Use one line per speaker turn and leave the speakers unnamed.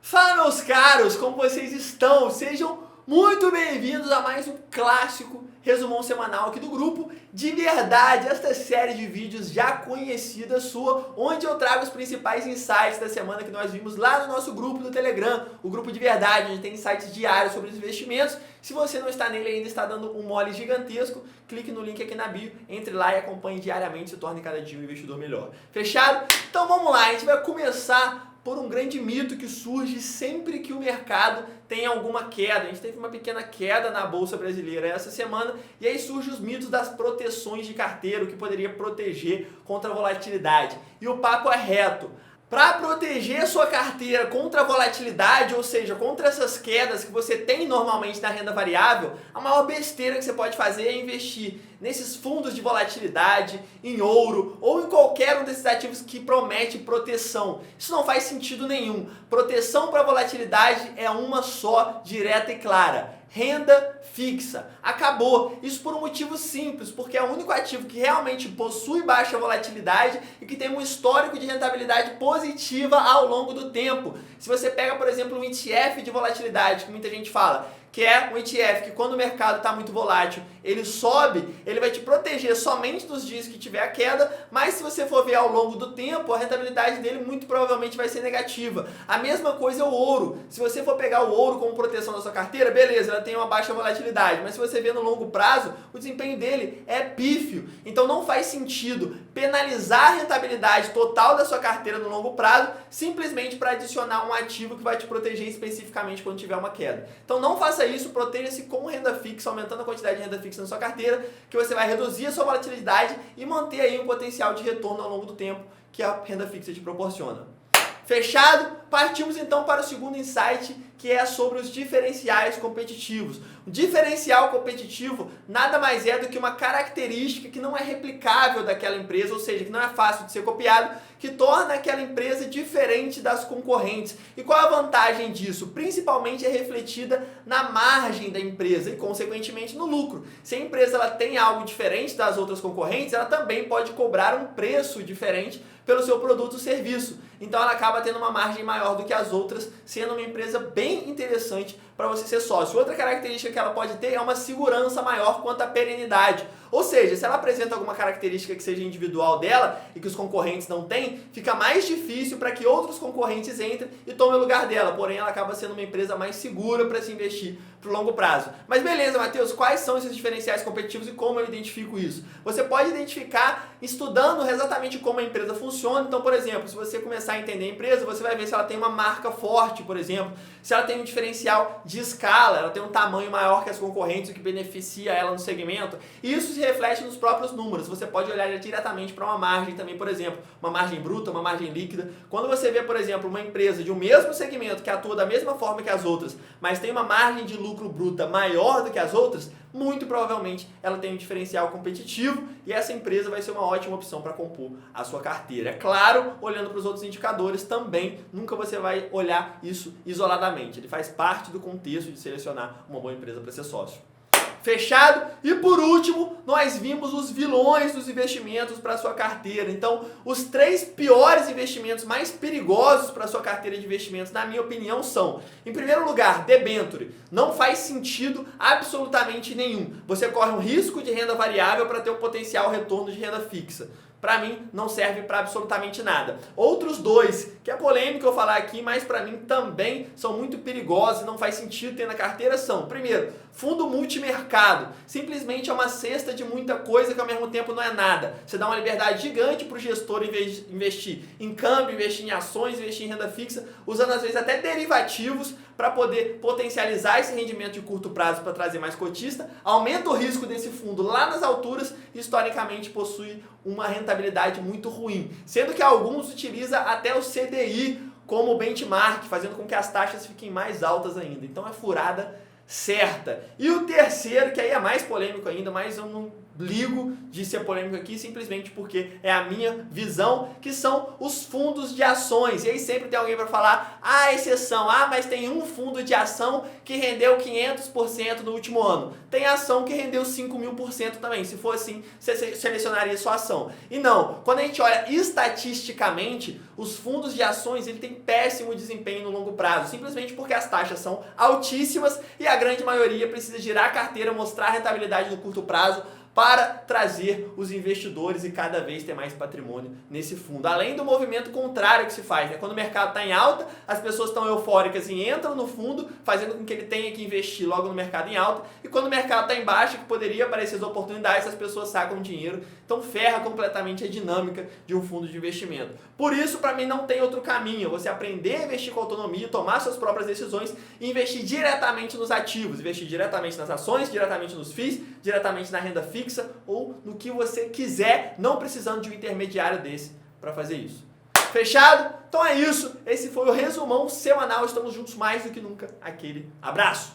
Fala, meus caros, como vocês estão? Sejam muito bem-vindos a mais um clássico resumão semanal aqui do grupo. De verdade, esta série de vídeos já conhecida sua, onde eu trago os principais insights da semana que nós vimos lá no nosso grupo do Telegram, o grupo de verdade, onde tem insights diários sobre os investimentos. Se você não está nele ainda, está dando um mole gigantesco, clique no link aqui na bio, entre lá e acompanhe diariamente, se torne cada dia um investidor melhor. Fechado? Então vamos lá, a gente vai começar por um grande mito que surge sempre que o mercado tem alguma queda. A gente teve uma pequena queda na Bolsa Brasileira essa semana e aí surgem os mitos das proteções de carteira, o que poderia proteger contra a volatilidade. E o papo é reto. Para proteger sua carteira contra a volatilidade, ou seja, contra essas quedas que você tem normalmente na renda variável, a maior besteira que você pode fazer é investir nesses fundos de volatilidade, em ouro ou em qualquer um desses ativos que promete proteção. Isso não faz sentido nenhum. Proteção para volatilidade é uma só, direta e clara. Renda fixa. Acabou. Isso por um motivo simples, porque é o único ativo que realmente possui baixa volatilidade e que tem um histórico de rentabilidade positiva ao longo do tempo. Se você pega, por exemplo, um ETF de volatilidade, que muita gente fala, que é um ETF que quando o mercado está muito volátil, ele sobe, ele vai te proteger somente nos dias que tiver a queda, mas se você for ver ao longo do tempo, a rentabilidade dele muito provavelmente vai ser negativa. A mesma coisa é o ouro. Se você for pegar o ouro como proteção da sua carteira, beleza, ela tem uma baixa volatilidade, mas se você ver no longo prazo, o desempenho dele é pífio. Então não faz sentido penalizar a rentabilidade total da sua carteira no longo prazo, simplesmente para adicionar um ativo que vai te proteger especificamente quando tiver uma queda. Então não faça isso, proteja-se com renda fixa, aumentando a quantidade de renda fixa na sua carteira, que você vai reduzir a sua volatilidade e manter aí um potencial de retorno ao longo do tempo que a renda fixa te proporciona. Fechado? Partimos então para o segundo insight, que é sobre os diferenciais competitivos. O diferencial competitivo nada mais é do que uma característica que não é replicável daquela empresa, ou seja, que não é fácil de ser copiado, que torna aquela empresa diferente das concorrentes. E qual a vantagem disso? Principalmente é refletida na margem da empresa e, consequentemente, no lucro. Se a empresa ela tem algo diferente das outras concorrentes, ela também pode cobrar um preço diferente pelo seu produto ou serviço. Então ela acaba tendo uma margem maior do que as outras, sendo uma empresa bem interessante para você ser sócio. Outra característica que ela pode ter é uma segurança maior quanto à perenidade. Ou seja, se ela apresenta alguma característica que seja individual dela e que os concorrentes não têm, fica mais difícil para que outros concorrentes entrem e tomem o lugar dela. Porém, ela acaba sendo uma empresa mais segura para se investir para o longo prazo. Mas beleza, Matheus, quais são esses diferenciais competitivos e como eu identifico isso? Você pode identificar estudando exatamente como a empresa funciona. Então, por exemplo, se você começar a entender a empresa, você vai ver se ela tem uma marca forte, por exemplo, se ela tem um diferencial de escala, ela tem um tamanho maior que as concorrentes, o que beneficia ela no segmento. E isso se reflete nos próprios números. Você pode olhar diretamente para uma margem também, por exemplo, uma margem bruta, uma margem líquida. Quando você vê, por exemplo, uma empresa de um mesmo segmento que atua da mesma forma que as outras, mas tem uma margem de lucro bruta maior do que as outras, muito provavelmente ela tem um diferencial competitivo e essa empresa vai ser uma ótima opção para compor a sua carteira. É claro, olhando para os outros indicadores também, nunca você vai olhar isso isoladamente. Ele faz parte do contexto de selecionar uma boa empresa para ser sócio. Fechado? E por último, nós vimos os vilões dos investimentos para a sua carteira. Então, os 3 piores investimentos mais perigosos para a sua carteira de investimentos, na minha opinião, são: em primeiro lugar, debênture. Não faz sentido absolutamente nenhum. Você corre um risco de renda variável para ter um potencial retorno de renda fixa. Para mim, não serve para absolutamente nada. Outros 2, que é polêmico eu falar aqui, mas para mim também são muito perigosos e não faz sentido ter na carteira, são: primeiro, fundo multimercado. Simplesmente é uma cesta de muita coisa que ao mesmo tempo não é nada. Você dá uma liberdade gigante para o gestor investir em câmbio, investir em ações, investir em renda fixa, usando às vezes até derivativos para poder potencializar esse rendimento de curto prazo para trazer mais cotista, aumenta o risco desse fundo lá nas alturas e historicamente possui uma rentabilidade muito ruim, sendo que alguns utilizam até o CDI como benchmark, fazendo com que as taxas fiquem mais altas ainda. Então é furada certa. E o terceiro, que aí é mais polêmico ainda, mas eu não ligo de ser polêmico aqui simplesmente porque é a minha visão, que são os fundos de ações. E aí sempre tem alguém para falar, exceção, mas tem um fundo de ação que rendeu 500% no último ano. Tem ação que rendeu 5.000% também. Se for assim, você selecionaria sua ação. E não, quando a gente olha estatisticamente, os fundos de ações ele tem péssimo desempenho no longo prazo, simplesmente porque as taxas são altíssimas e a grande maioria precisa girar a carteira, mostrar a rentabilidade no curto prazo para trazer os investidores e cada vez ter mais patrimônio nesse fundo. Além do movimento contrário que se faz, né? Quando o mercado está em alta, as pessoas estão eufóricas e entram no fundo, fazendo com que ele tenha que investir logo no mercado em alta, e quando o mercado está em baixa, que poderia aparecer as oportunidades, as pessoas sacam dinheiro, então ferra completamente a dinâmica de um fundo de investimento. Por isso, para mim, não tem outro caminho, você aprender a investir com autonomia, tomar suas próprias decisões e investir diretamente nos ativos, investir diretamente nas ações, diretamente nos FIIs, diretamente na renda fixa, ou no que você quiser, não precisando de um intermediário desse para fazer isso. Fechado? Então é isso. Esse foi o resumão semanal. Estamos juntos mais do que nunca. Aquele abraço!